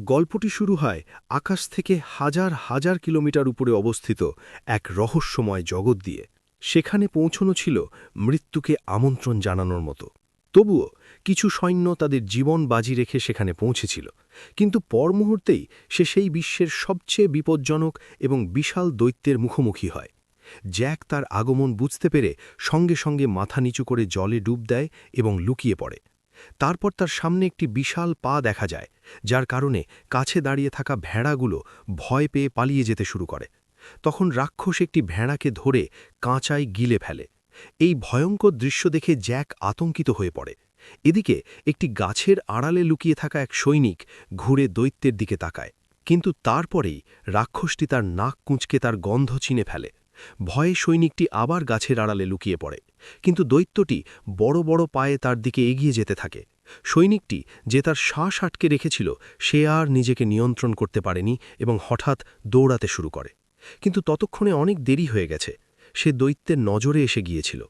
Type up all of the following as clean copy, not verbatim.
গল্পটি শুরু হয় আকাশ থেকে হাজার হাজার কিলোমিটার উপরে অবস্থিত এক রহস্যময় জগৎ দিয়ে। সেখানে পৌঁছনো ছিল মৃত্যুকে আমন্ত্রণ জানানোর মতো। তবুও কিছু সৈন্য তাদের জীবন বাজি রেখে সেখানে পৌঁছেছিল, কিন্তু পর মুহূর্তেই সে সেই বিশ্বের সবচেয়ে বিপজ্জনক এবং বিশাল দৈত্যের মুখোমুখি হয়। জ্যাক তার আগমন বুঝতে পেরে সঙ্গে সঙ্গে মাথা নিচু করে জলে ডুব দেয় এবং লুকিয়ে পড়ে। তারপর তার সামনে একটি বিশাল পা দেখা যায়, যার কারণে কাছে দাঁড়িয়ে থাকা ভেড়াগুলো ভয় পেয়ে পালিয়ে যেতে শুরু করে। তখন রাক্ষস একটি ভেড়াকে ধরে কাঁচায় গিলে ফেলে। এই ভয়ঙ্কর দৃশ্য দেখে জ্যাক আতঙ্কিত হয়ে পড়ে। এদিকে একটি গাছের আড়ালে লুকিয়ে থাকা এক সৈনিক ঘুরে দৈত্যের দিকে তাকায়, কিন্তু তারপরেই রাক্ষসটি তার নাক কুঁচকে তার গন্ধ চিনে ফেলে। ভয়ে সৈনিকটি আবার গাছের আড়ালে লুকিয়ে পড়ে, কিন্তু দৈত্যটি বড় বড় পায়ে তার দিকে এগিয়ে যেতে থাকে। সৈনিকটি যে তার শ্বাস আটকে রেখেছিল, সে আর নিজেকে নিয়ন্ত্রণ করতে পারেনি এবং হঠাৎ দৌড়াতে শুরু করে। কিন্তু ততক্ষণে অনেক দেরি হয়ে গেছে। সে দৈত্যের নজরে এসে গিয়েছিল।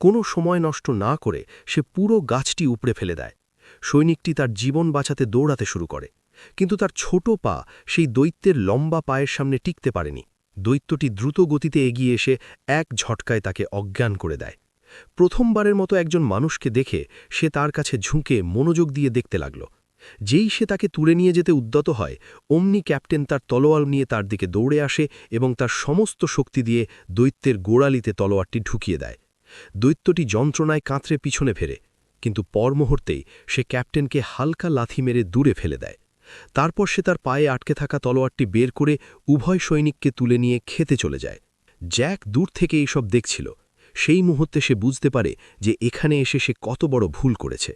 কোনো সময় নষ্ট না করে সে পুরো গাছটি উপড়ে ফেলে দেয়। সৈনিকটি তার জীবন বাঁচাতে দৌড়াতে শুরু করে, কিন্তু তার ছোট পা সেই দৈত্যের লম্বা পায়ের সামনে টিকতে পারেনি। দৈত্যটি দ্রুত গতিতে এগিয়ে এসে এক ঝটকায় তাকে অজ্ঞান করে দেয়। প্রথমবারের মতো একজন মানুষকে দেখে সে তার কাছে ঝুঁকে মনোযোগ দিয়ে দেখতে লাগল। যেই সে তাকে তুলে নিয়ে যেতে উদ্যত হয়, অমনি ক্যাপ্টেন তার তলোয়ার নিয়ে তার দিকে দৌড়ে আসে এবং তার সমস্ত শক্তি দিয়ে দৈত্যের গোড়ালিতে তলোয়ারটি ঢুকিয়ে দেয়। দৈত্যটি যন্ত্রণায় কাঁতরে পিছনে ফেরে, কিন্তু পর মুহূর্তেই সে ক্যাপ্টেনকে হালকা লাথি মেরে দূরে ফেলে দেয়। তারপর সে তার পায়ে আটকে থাকা তলোয়ারটি বের করে উভয় সৈনিককে তুলে নিয়ে খেতে চলে যায়। জ্যাক দূর থেকে এইসব দেখছিল। সেই মুহূর্তে সে বুঝতে পারে যে এখানে এসে সে কত বড় ভুল করেছে।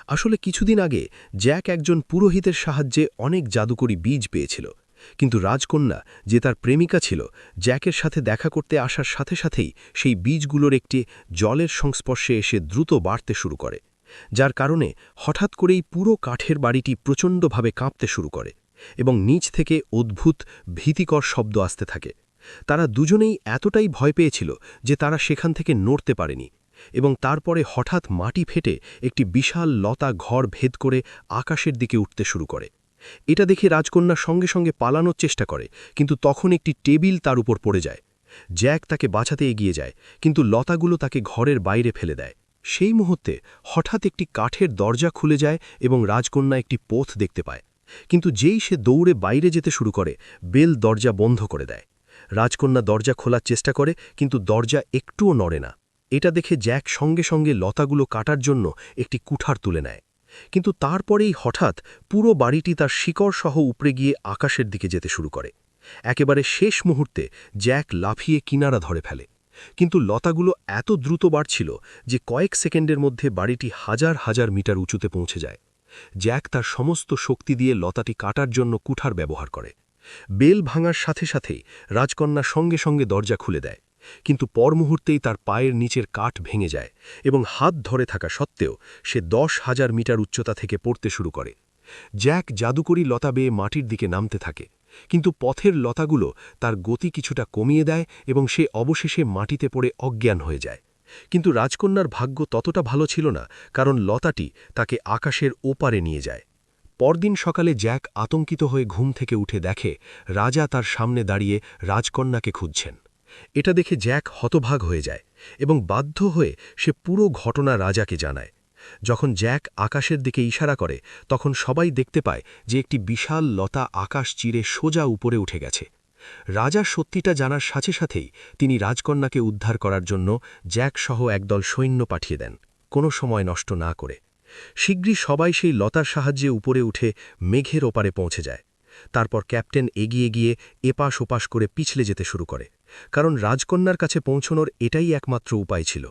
আসলে কিছুদিন আগে জ্যাক একজন পুরোহিতের সাহায্যে অনেক জাদুকরী বীজ পেয়েছিল, কিন্তু রাজকন্যা যে তার প্রেমিকা ছিল, জ্যাকের সাথে দেখা করতে আসার সাথে সাথেই সেই বীজগুলোর একটি জলের সংস্পর্শে এসে দ্রুত বাড়তে শুরু করে, যার কারণে হঠাৎ করেই পুরো কাঠের বাড়িটি প্রচণ্ডভাবে কাঁপতে শুরু করে এবং নিচ থেকে অদ্ভুত ভীতিকর শব্দ আসতে থাকে। তারা দুজনেই এতটাই ভয় পেয়েছিল যে তারা সেখান থেকে নড়তে পারেনি, এবং তারপরে হঠাৎ মাটি ফেটে একটি বিশাল লতা ঘর ভেদ করে আকাশের দিকে উঠতে শুরু করে। এটা দেখে রাজকন্যা সঙ্গে সঙ্গে পালানোর চেষ্টা করে, কিন্তু তখন একটি টেবিল তার উপর পড়ে যায়। জ্যাক তাকে বাঁচাতে এগিয়ে যায়, কিন্তু লতাগুলো তাকে ঘরের বাইরে ফেলে দেয়। সেই মুহূর্তে হঠাৎ একটি কাঠের দরজা খুলে যায় এবং রাজকন্যা একটি পথ দেখতে পায়। কিন্তু যেই সে দৌড়ে বাইরে যেতে শুরু করে, বেল দরজা বন্ধ করে দেয়। রাজকন্যা দরজা খোলার চেষ্টা করে, কিন্তু দরজা একটুও নড়ে না। এটা দেখে জ্যাক সঙ্গে সঙ্গে লতাগুলো কাটার জন্য একটি কুঠার তুলে নেয়, কিন্তু তারপরেই হঠাৎ পুরো বাড়িটি তার শিকড় সহ উপড়ে গিয়ে আকাশের দিকে যেতে শুরু করে। একেবারে শেষ মুহূর্তে জ্যাক লাফিয়ে কিনারা ধরে ফেলে, কিন্তু লতাগুলো এত দ্রুত বাড়ছিল যে কয়েক সেকেন্ডের মধ্যে বাড়িটি হাজার হাজার মিটার উঁচুতে পৌঁছে যায়। জ্যাক তার সমস্ত শক্তি দিয়ে লতাটি কাটার জন্য কুঠার ব্যবহার করে। বেল ভাঙার সাথে সাথেই রাজকন্যা সঙ্গে সঙ্গে দরজা খুলে দেয়, কিন্তু পর মুহূর্তেই তার পায়ের নিচের কাঠ ভেঙে যায় এবং হাত ধরে থাকা সত্ত্বেও সে 10,000 মিটার উচ্চতা থেকে পড়তে শুরু করে। জ্যাক জাদুকরী লতা বেয়ে মাটির দিকে নামতে থাকে, কিন্তু পথের লতাগুলো তার গতি কিছুটা কমিয়ে দেয় এবং সে অবশেষে মাটিতে পড়ে অজ্ঞান হয়ে যায়। কিন্তু রাজকন্যার ভাগ্য ততটা ভালো ছিল না, কারণ লতাটি তাকে আকাশের ওপারে নিয়ে যায়। পরদিন সকালে জ্যাক আতঙ্কিত হয়ে ঘুম থেকে উঠে দেখে রাজা তার সামনে দাঁড়িয়ে রাজকন্যাকে খুঁজছেন। এটা দেখে জ্যাক হতভাগ হয়ে যায় এবং বাধ্য হয়ে সে পুরো ঘটনা রাজাকে জানায়। যখন জ্যাক আকাশের দিকে ইশারা করে, তখন সবাই দেখতে পায় যে একটি বিশাল লতা আকাশ চিরে সোজা উপরে উঠে গেছে। রাজা সত্যিটা জানার সাথে সাথেই তিনি রাজকন্যাকে উদ্ধার করার জন্য জ্যাক সহ একদল সৈন্য পাঠিয়ে দেন, কোনো সময় নষ্ট না করে। শীঘ্রই সবাই সেই লতার সাহায্যে উপরে উঠে মেঘের ওপারে পৌঁছে যায়। তারপর ক্যাপ্টেন এগিয়ে গিয়ে এপাশ ওপাশ করে পিছলে যেতে শুরু করে, কারণ রাজকন্যার কাছে পৌঁছনোর এটাই একমাত্র উপায় ছিল।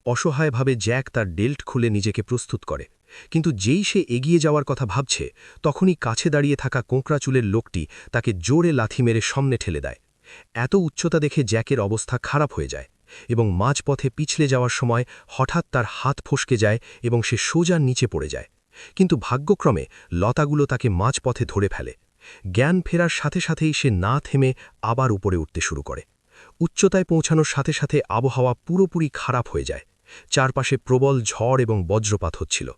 অসহায়ভাবে জ্যাক তার ডেল্ট খুলে নিজেকে প্রস্তুত করে, কিন্তু যেই সে এগিয়ে যাওয়ার কথা ভাবছে, তখনই কাছে দাঁড়িয়ে থাকা কোঁকড়া চুলের লোকটি তাকে জোরে লাথি মেরে সামনে ঠেলে দেয়। এত উচ্চতা দেখে জ্যাকের অবস্থা খারাপ হয়ে যায় এবং মাঝপথে পিছলে যাওয়ার সময় হঠাৎ তার হাত ফসকে যায় এবং সে সোজা নিচে পড়ে যায়। কিন্তু ভাগ্যক্রমে লতাগুলো তাকে মাঝপথে ধরে ফেলে। জ্ঞান ফেরার সাথে সাথেই সে না থেমে আবার উপরে উঠতে শুরু করে। উচ্চতায় পৌঁছানোর সাথে সাথে আবহাওয়া পুরোপুরি খারাপ হয়ে যায়। চারপাশে প্রবল ঝড় এবং বজ্রপাত হচ্ছিল।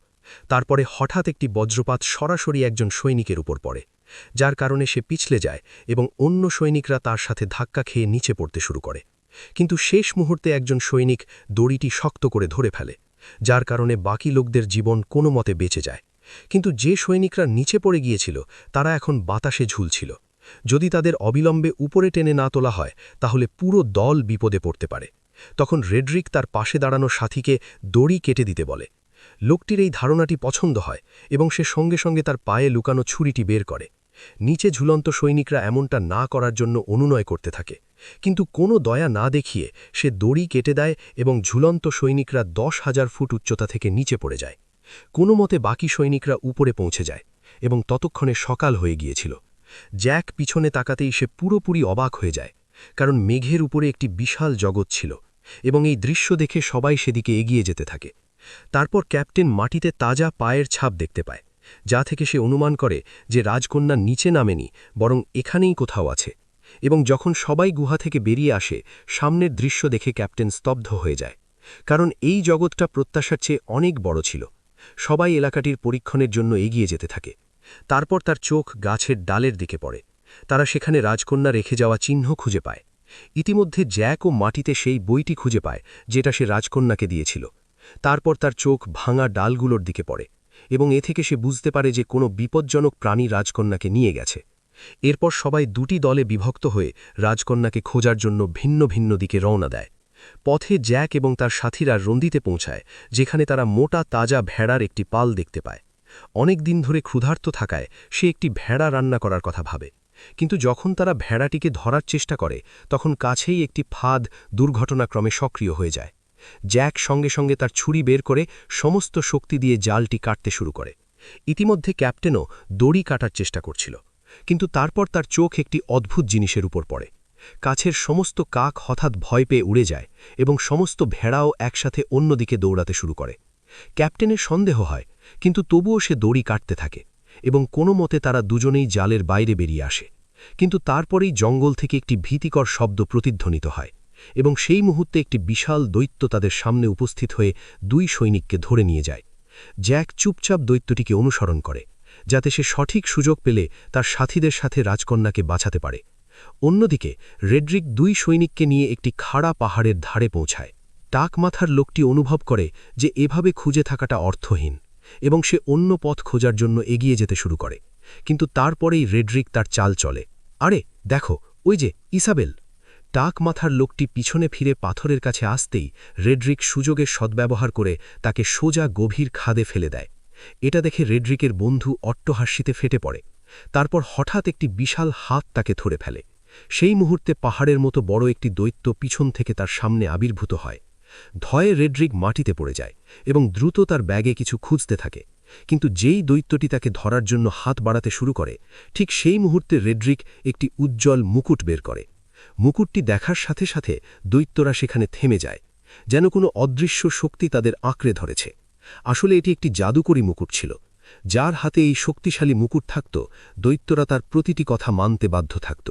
তারপরে হঠাৎ একটি বজ্রপাত সরাসরি একজন সৈনিকের উপর পড়ে। যার কারণে সে পিছলে যায় এবং অন্য সৈনিকরা তার সাথে ধাক্কা খেয়ে নিচে পড়তে শুরু করে। কিন্তু শেষ মুহূর্তে একজন সৈনিক দড়িটি শক্ত করে ধরে ফেলে, যার কারণে বাকি লোকদের জীবন কোনো মতে বেঁচে যায়। কিন্তু যে সৈনিকরা নিচে পড়ে গিয়েছিল তারা এখন বাতাসে ঝুলছিল। যদি তাদের অবিলম্বে উপরে টেনে না তোলা হয় তাহলে পুরো দল বিপদে পড়তে পারে। তখন রেড্রিক তার পাশে দাঁড়ানো সাথীকে দড়ি কেটে দিতে বলে। লোকটির এই ধারণাটি পছন্দ হয় এবং সে সঙ্গে সঙ্গে তার পায়ে লুকানো ছুরিটি বের করে। নিচে ঝুলন্ত সৈনিকরা এমনটা না করার জন্য অনুনয় করতে থাকে, কিন্তু কোনো দয়া না দেখিয়ে সে দড়ি কেটে দেয় এবং ঝুলন্ত সৈনিকরা 10,000 ফুট উচ্চতা থেকে নিচে পড়ে যায়। কোনো মতে বাকি সৈনিকরা উপরে পৌঁছে যায় এবং ততক্ষণে সকাল হয়ে গিয়েছিল। জ্যাক পিছনে তাকাতেই সে পুরোপুরি অবাক হয়ে যায়, কারণ মেঘের উপরে একটি বিশাল জগৎ ছিল এবং এই দৃশ্য দেখে সবাই সেদিকে এগিয়ে যেতে থাকে। তারপর ক্যাপ্টেন মাটিতে তাজা পায়ের ছাপ দেখতে পায়, যা থেকে সে অনুমান করে যে রাজকন্যা নিচে নামেনি, বরং এখানেই কোথাও আছে। এবং যখন সবাই গুহা থেকে বেরিয়ে আসে, সামনের দৃশ্য দেখে ক্যাপ্টেন স্তব্ধ হয়ে যায়, কারণ এই জগৎটা প্রত্যাশার চেয়ে অনেক বড় ছিল। সবাই এলাকাটির পরীক্ষণের জন্য এগিয়ে যেতে থাকে। তারপর তার চোখ গাছের ডালের দিকে পড়ে। তারা সেখানে রাজকন্যা রেখে যাওয়া চিহ্ন খুঁজে পায়। ইতিমধ্যে জ্যাক ও মাটিতে সেই বইটি খুঁজে পায় যেটা সে রাজকন্যাকে দিয়েছিল। তারপর তার চোখ ভাঙা ডালগুলোর দিকে পড়ে এবং এ থেকে সে বুঝতে পারে যে কোনো বিপজ্জনক প্রাণী রাজকন্যাকে নিয়ে গেছে। এরপর সবাই দুটি দলে বিভক্ত হয়ে রাজকন্যাকে খোঁজার জন্য ভিন্ন ভিন্ন দিকে রওনা দেয়। পথে জ্যাক এবং তার সাথীরা রন্দিতে পৌঁছায়, যেখানে তারা মোটা তাজা ভেড়ার একটি পাল দেখতে পায়। অনেক দিন ধরে ক্ষুধার্ত থাকায় সে একটি ভেড়া রান্না করার কথা ভাবে, কিন্তু যখন তারা ভেড়াটিকে ধরার চেষ্টা করে তখন কাছেই একটি ফাঁদ দুর্ঘটনাক্রমে সক্রিয় হয়ে যায়। জ্যাক সঙ্গে সঙ্গে তার ছুরি বের করে সমস্ত শক্তি দিয়ে জালটি কাটতে শুরু করে। ইতিমধ্যে ক্যাপ্টেনও দড়ি কাটার চেষ্টা করছিল, কিন্তু তারপর তার চোখ একটি অদ্ভুত জিনিসের উপর পড়ে। কাছের সমস্ত কাক হঠাৎ ভয় পেয়ে উড়ে যায় এবং সমস্ত ভেড়াও একসাথে অন্যদিকে দৌড়াতে শুরু করে। ক্যাপ্টেনের সন্দেহ হয়, কিন্তু তবুও সে দড়ি কাটতে থাকে এবং কোনো মতে তারা দুজনেই জালের বাইরে বেরিয়ে আসে। কিন্তু তারপরেই জঙ্গল থেকে একটি ভীতিকর শব্দ প্রতিধ্বনিত হয় এবং সেই মুহূর্তে একটি বিশাল দৈত্য তাদের সামনে উপস্থিত হয়ে দুই সৈনিককে ধরে নিয়ে যায়। জ্যাক চুপচাপ দৈত্যটিকে অনুসরণ করে, যাতে সে সঠিক সুযোগ পেলে তার সাথীদের সাথে রাজকন্যাকে বাঁচাতে পারে। অন্যদিকে রেড্রিক দুই সৈনিককে নিয়ে একটি খাড়া পাহাড়ের ধারে পৌঁছায়। টাক মাথার লোকটি অনুভব করে যে এভাবে খুঁজে থাকাটা অর্থহীন এবং সে অন্য পথ খোঁজার জন্য এগিয়ে যেতে শুরু করে। কিন্তু তারপরেই রেড্রিক তার চাল চলে। আরে দেখো, ওই যে ইসাবেল! টাক মাথার লোকটি পিছনে ফিরে পাথরের কাছে আসতেই রেড্রিক সুযোগের সদ্ব্যবহার করে তাকে সোজা গভীর খাদে ফেলে দেয়। এটা দেখে রেড্রিকের বন্ধু অট্টহাসিতে ফেটে পড়ে। তারপর হঠাৎ একটি বিশাল হাত তাকে ধরে ফেলে। সেই মুহূর্তে পাহাড়ের মতো বড় একটি দৈত্য পিছন থেকে তার সামনে আবির্ভূত হয়। ভয়ে রেড্রিক মাটিতে পড়ে যায় এবং দ্রুত তার ব্যাগে কিছু খুঁজতে থাকে। কিন্তু যেই দৈত্যটি তাকে ধরার জন্য হাত বাড়াতে শুরু করে, ঠিক সেই মুহূর্তে রেড্রিক একটি উজ্জ্বল মুকুট বের করে। মুকুটটি দেখার সাথে সাথে দৈত্যরা সেখানে থেমে যায়, যেন কোনো অদৃশ্য শক্তি তাদের আঁকড়ে ধরেছে। আসলে এটি একটি জাদুকরী মুকুট ছিল। যার হাতে এই শক্তিশালী মুকুট থাকত, দৈত্যরা তার প্রতিটি কথা মানতে বাধ্য থাকত।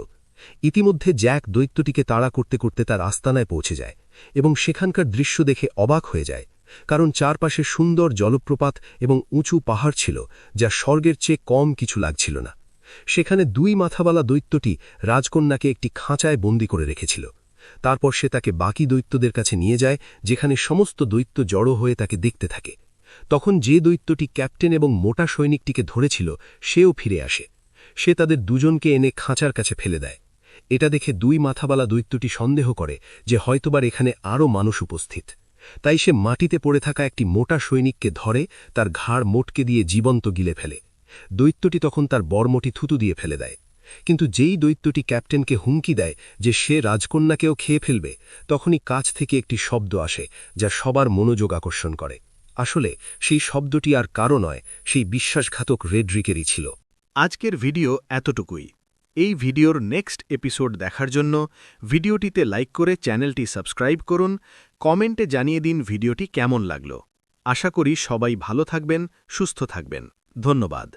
ইতিমধ্যে জ্যাক দৈত্যটিকে তাড়া করতে করতে তার আস্তানায় পৌঁছে যায় এবং সেখানকার দৃশ্য দেখে অবাক হয়ে যায়, কারণ চারপাশে সুন্দর জলপ্রপাত এবং উঁচু পাহাড় ছিল, যা স্বর্গের চেয়ে কম কিছু লাগছিল না। সেখানে দুই মাথাওয়ালা দৈত্যটি রাজকন্যাকে একটি খাঁচায় বন্দী করে রেখেছিল। তারপর সে তাকে বাকি দৈত্যদের কাছে নিয়ে যায়, যেখানে সমস্ত দৈত্য জড়ো হয়ে তাকে দেখতে থাকে। তখন যে দৈত্যটি ক্যাপ্টেন এবং মোটা সৈনিকটিকে ধরেছিল সেও ফিরে আসে। সে তাদের দুজনকে এনে খাঁচার কাছে ফেলে দেয়। এটা দেখে দুই মাথাওয়ালা দৈত্যটি সন্দেহ করে যে হয়তোবার এখানে আরও মানুষ উপস্থিত। তাই সে মাটিতে পড়ে থাকা একটি মোটা সৈনিককে ধরে তার ঘাড় মোটকে দিয়ে জীবন্ত গিলে ফেলে। দৈত্যটি তখন তার বর্মটি থুতু দিয়ে ফেলে দেয়। কিন্তু যেই দৈত্যটি ক্যাপ্টেনকে হুমকি দেয় যে সে রাজকন্যাকেও খেয়ে ফেলবে, তখনই কাছ থেকে একটি শব্দ আসে যা সবার মনোযোগ আকর্ষণ করে। আসলে সেই শব্দটি আর কারো নয়, সেই বিশ্বাসঘাতক রেড্রিকেরই ছিল। আজকের ভিডিও এতটুকুই। এই ভিডিওর নেক্সট এপিসোড দেখার জন্য ভিডিওটিতে লাইক করে চ্যানেলটি সাবস্ক্রাইব করুন। কমেন্টে জানিয়ে দিন ভিডিওটি কেমন লাগলো। আশা করি সবাই ভালো থাকবেন, সুস্থ থাকবেন। ধন্যবাদ।